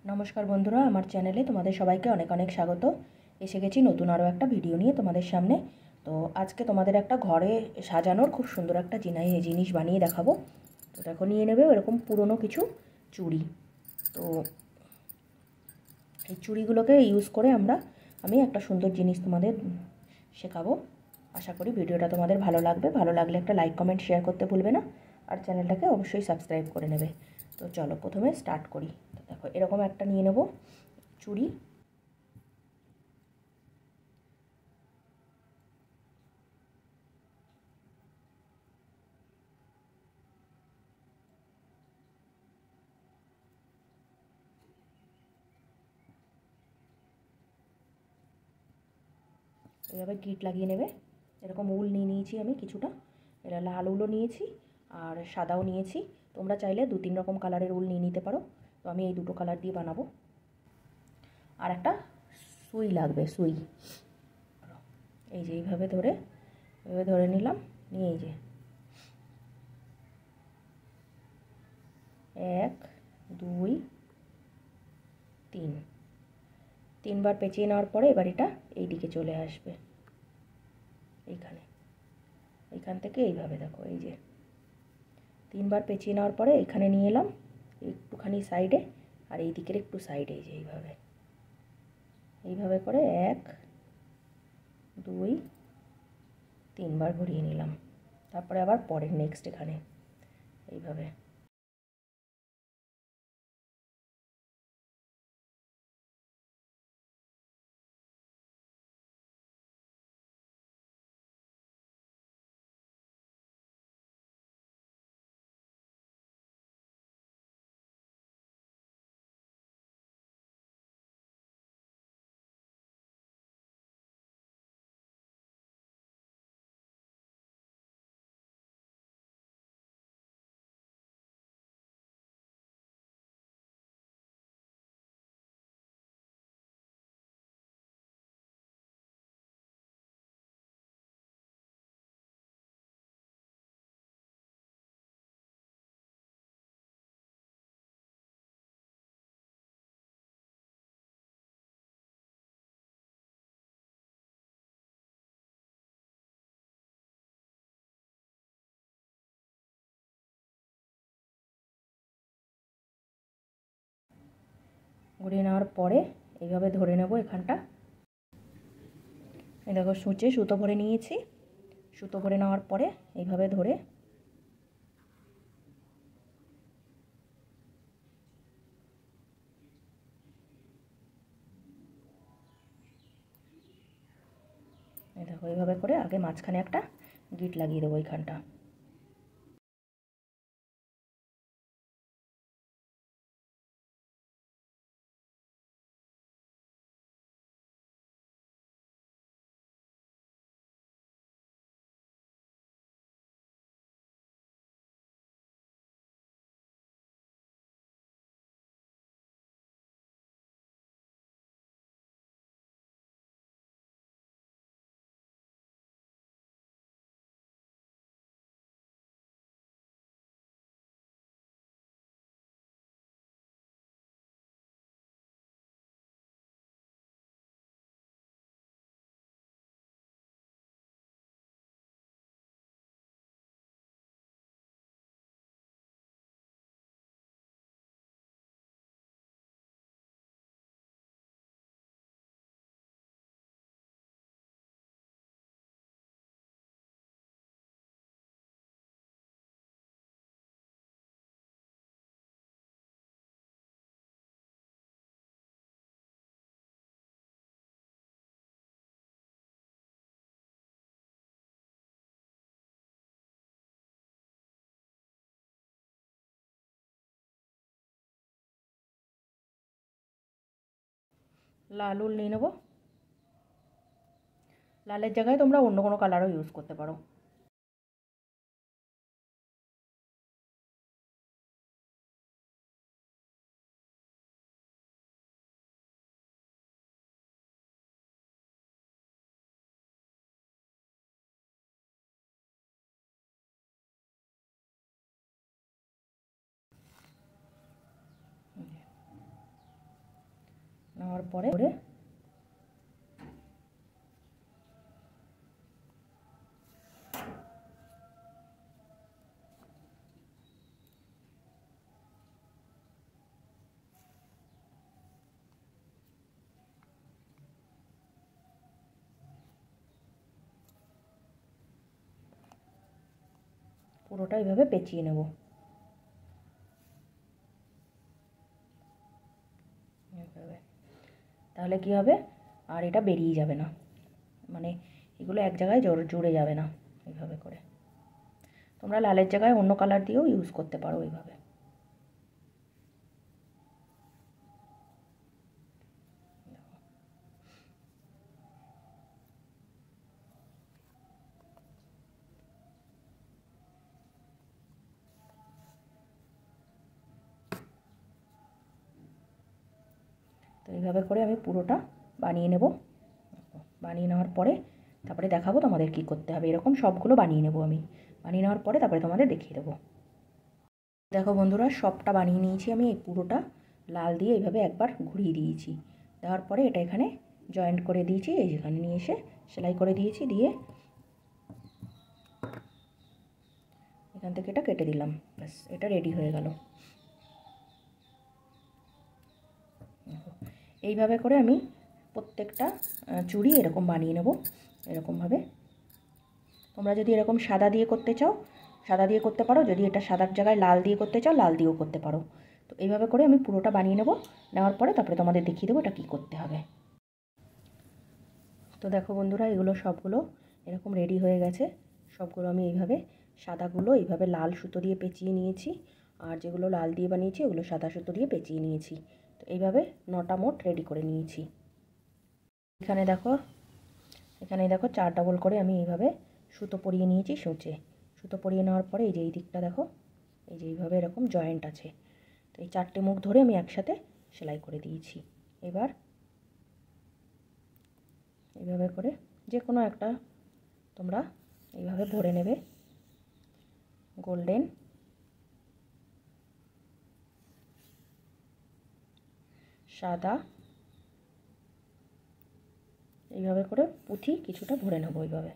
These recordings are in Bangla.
নমস্কার বন্ধুরা, আমার চ্যানেলে তোমাদের সবাইকে অনেক অনেক স্বাগত। এসে গেছি নতুন আরও একটা ভিডিও নিয়ে তোমাদের সামনে। তো আজকে তোমাদের একটা ঘরে সাজানোর খুব সুন্দর একটা জিনিস বানিয়ে দেখাবো। তো দেখো, নিয়ে নেবে এরকম পুরনো কিছু চুড়ি। তো এই চুড়িগুলোকে ইউজ করে আমি একটা সুন্দর জিনিস তোমাদের শেখাবো। আশা করি ভিডিওটা তোমাদের ভালো লাগবে। ভালো লাগলে একটা লাইক কমেন্ট শেয়ার করতে ভুলবে না, আর চ্যানেলটাকে অবশ্যই সাবস্ক্রাইব করে নেবে। তো চলো প্রথমে স্টার্ট করি। তো দেখো, এরকম একটা নিয়ে নেব চুড়ি। এভাবে গিট লাগিয়ে নেবে। এরকম উল নিয়ে নিয়েছি আমি কিছুটা, এটা লাল উলও নিয়েছি আর সাদাও নিয়েছি। তোমরা চাইলে 2-3 রকম কালারের উল নিয়ে নিতে পারো। তো আমি এই দুটো কালার দিয়ে বানাবো। আর একটা সুই লাগবে, সুই। এই যে এইভাবে ধরে নিলাম, নিয়ে এই যে 1 2 3 3বার পেঁচিয়ে নেওয়ার পরে এবার এটা এই দিকে চলে আসবে। এইখান থেকে এইভাবে দেখো, এই যে 3বার পেঁচিয়ে নেওয়ার পরে এখানে নিয়ে এলাম একটুখানি সাইডে, আর এই দিকের একটু সাইডে, এই যে এইভাবে করে 1 2 3বার ঘুরিয়ে নিলাম। তারপরে আবার পরের নেক্সট এখানে এইভাবে। ঘুরিয়ে নেওয়ার পরে এইভাবে ধরে নেব এখানটা। এই দেখো, সূচে সুতো ভরে নিয়েছি। সুতো ভরে নেওয়ার পরে এইভাবে ধরে এই দেখো, এইভাবে করে আগে মাঝখানে একটা গিট লাগিয়ে দেবো এইখানটা। লাল উল নিয়ে নেবো। লালের জায়গায় তোমরা অন্য কোনো কালারও ইউজ করতে পারো। নেওয়ার পরে পুরোটা এইভাবে পেঁচিয়ে নেব। তাহলে কি হবে, আর এটা বেরিয়ে যাবে না, মানে এগুলো এক জায়গায় জুড়ে যাবে না। এইভাবে করে তোমরা লালের জায়গায় অন্য কালার দিয়েও ইউজ করতে পারো এইভাবে। তো এইভাবে করে আমি পুরোটা বানিয়ে নেব। বানিয়ে নেওয়ার পরে তারপরে দেখাবো তোমাদের কি করতে হবে। এরকম সবগুলো বানিয়ে নেব আমি। বানিয়ে নেওয়ার পরে তারপরে তোমাদের দেখিয়ে দেবো। দেখো বন্ধুরা, সবটা বানিয়ে নিয়েছি আমি। এই পুরোটা লাল দিয়ে এইভাবে একবার ঘুরিয়ে দিয়েছি। দেওয়ার পরে এটা এখানে জয়েন্ট করে দিয়েছি। এই যেখানে নিয়ে এসে সেলাই করে দিয়েছি, দিয়ে এখান থেকে এটা কেটে দিলাম। ব্যাস, এটা রেডি হয়ে গেল। এইভাবে করে আমি প্রত্যেকটা চুড়ি এরকম বানিয়ে নেব। এরকমভাবে তোমরা যদি এরকম সাদা দিয়ে করতে চাও সাদা দিয়ে করতে পারো, যদি এটা সাদার জায়গায় লাল দিয়ে করতে চাও লাল দিয়েও করতে পারো। তো এইভাবে করে আমি পুরোটা বানিয়ে নেব। নেওয়ার পরে তারপরে তোমাদের দেখিয়ে দেবো এটা কী করতে হবে। তো দেখো বন্ধুরা, এগুলো সবগুলো এরকম রেডি হয়ে গেছে। সবগুলো আমি এইভাবে সাদাগুলো এইভাবে লাল সুতো দিয়ে পেঁচিয়ে নিয়েছি, আর যেগুলো লাল দিয়ে বানিয়েছি ওগুলো সাদা সুতো দিয়ে পেঁচিয়ে নিয়েছি। তো এইভাবে 9টা মোট রেডি করে নিয়েছি। এখানে দেখো 4 ডাবল করে আমি এইভাবে সুতো পরিয়ে নিয়েছি। সুতো পরিয়ে নেওয়ার পরে এই যে এই দিকটা দেখো, এই যে এইভাবে এরকম জয়েন্ট আছে। তো এই 4টে মুখ ধরে আমি একসাথে সেলাই করে দিয়েছি। এবার এইভাবে করে যে কোনো একটা তোমরা এইভাবে ভরে নেবে। গোল্ডেন, সাদা, এইভাবে করে পুঁথি কিছুটা ভরে নেবো এইভাবে।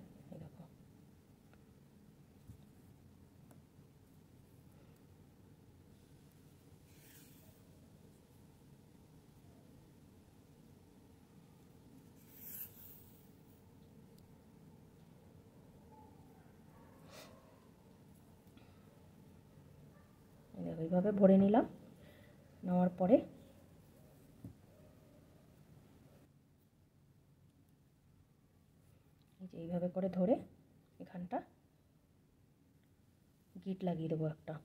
এইভাবে ভরে নিলাম। নেওয়ার পরে এই যে এইভাবে করে ধরে এখানটা গিট লাগিয়ে দেবো একটা।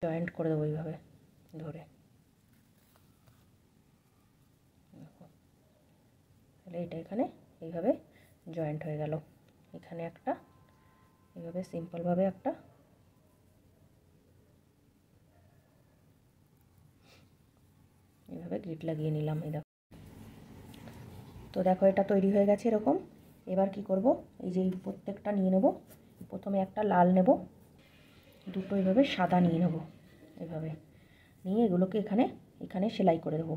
জয়েন্ট করে দেবো এইভাবে ধরে। তাহলে এটা এখানে এইভাবে জয়েন্ট হয়ে গেল। এখানে একটা এইভাবে সিম্পলভাবে একটা এইভাবে গিট লাগিয়ে নিলাম। এই দেখো, তো দেখো এটা তৈরি হয়ে গেছে এরকম। এবার কি করব, এই যে প্রত্যেকটা নিয়ে নেব। প্রথমে একটা লাল নেব, দুটো এইভাবে সাদা নিয়ে নেব। এইভাবে নিয়ে এগুলোকে এখানে সেলাই করে দেবো।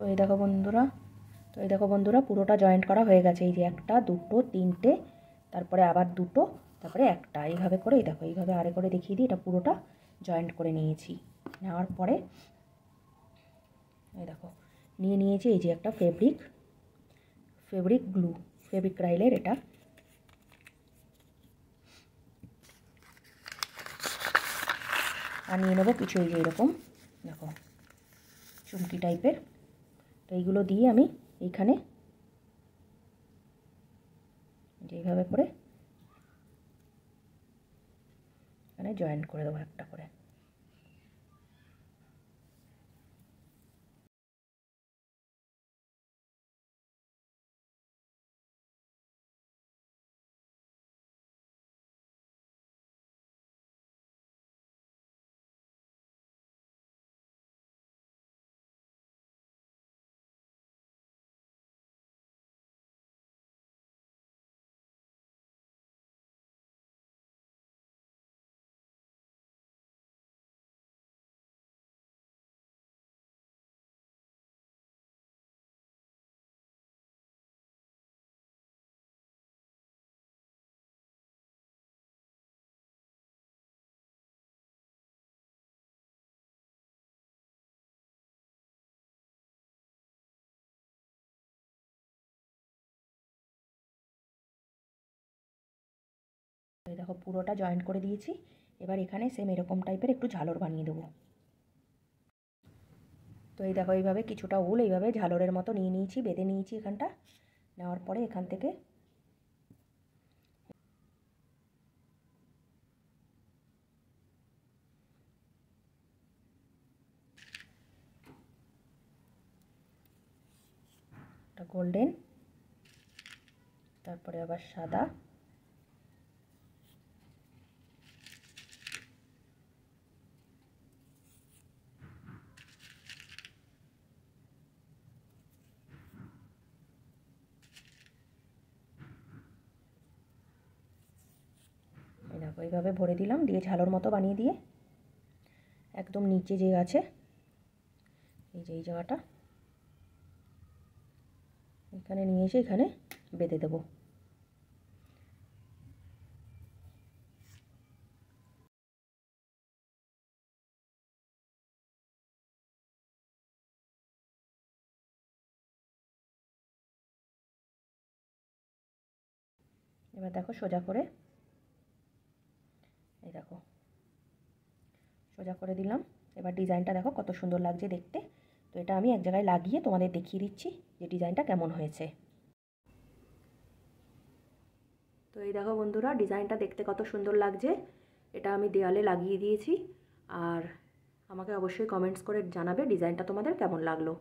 তো এই দেখো বন্ধুরা পুরোটা জয়েন্ট করা হয়ে গেছে। এই যে 1 2 3টে, তারপরে আবার 2, তারপরে 1, এইভাবে করে এই দেখো এইভাবে আরে করে দেখিয়ে দিই, এটা পুরোটা জয়েন্ট করে নিয়েছি। নেওয়ার পরে এই দেখো নিয়েছি এই যে একটা ফেব্রিক গ্লু, ফেব্রিক রাইলের এটা। আর নিয়ে নেবো কিছু এই যে এরকম দেখো চুমকি টাইপের। তো এইগুলো দিয়ে আমি এইখানে এইভাবে করে এখানে জয়েন্ট করে দেবো একটা করে। এই দেখো পুরোটা জয়েন্ট করে দিয়েছি। এবার এখানে সেম এরকম টাইপের একটু ঝালর বানিয়ে দেবো। তো এই দেখো এইভাবে কিছুটা উল এইভাবে ঝালরের মতো নিয়ে নিয়েছি, বেঁধে নিয়েছি এখানটা। নেওয়ার পরে এখান থেকে একটা গোল্ডেন, তারপরে আবার সাদা, দেখো এইভাবে ভরে দিলাম, দিয়ে ঝালর মতো বানিয়ে দিয়ে একদম নিচে যে আছে এই যে এই জায়গাটা এখানে নিয়ে এসে এখানে বেঁধে দেবো। এবার দেখো সোজা করে এই দেখো সোজা করে দিলাম। এবার ডিজাইনটা দেখো কত সুন্দর লাগছে দেখতে। তো এটা আমি এক জায়গায় লাগিয়ে তোমাদের দেখিয়ে দিচ্ছি যে ডিজাইনটা কেমন হয়েছে। তো এই দেখো বন্ধুরা ডিজাইনটা দেখতে কত সুন্দর লাগছে। এটা আমি দেয়ালে লাগিয়ে দিয়েছি। আর আমাকে অবশ্যই কমেন্টস করে জানাবে ডিজাইনটা তোমাদের কেমন লাগলো।